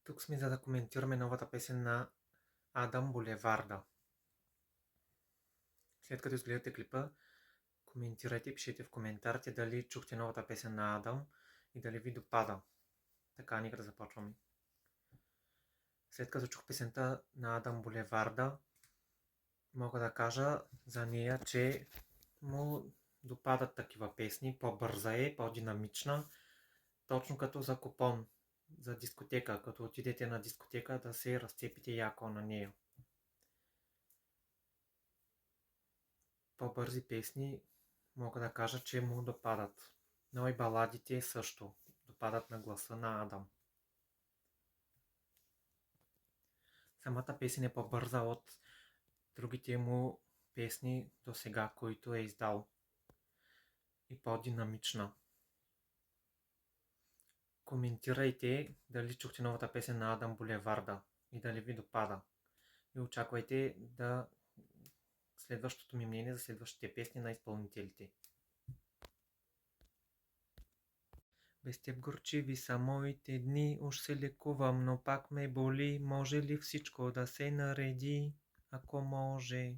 Тук сме за да коментираме новата песен на Адам Булеварда. След като изгледате клипа, коментирайте, пишете в коментарите дали чухте новата песен на Адам и дали ви допада. Така, нека да започваме. След като чух песента на Адам Булеварда, мога да кажа за нея, че му допадат такива песни, по-бърза е, по-динамична, точно като за купон, за дискотека, като отидете на дискотека да се разцепите яко на нея. По-бързи песни мога да кажа, че му допадат. Но и баладите също допадат на гласа на Адам. Самата песен е по-бърза от другите му песни до сега, които е издал. И по-динамична. Коментирайте дали чухте новата песен на Адам Булеварда и дали ви допада. И очаквайте следващото ми мнение за следващите песни на изпълнителите. Без теб горчиви са моите дни, уж се лекувам, но пак ме боли. Може ли всичко да се нареди, ако може?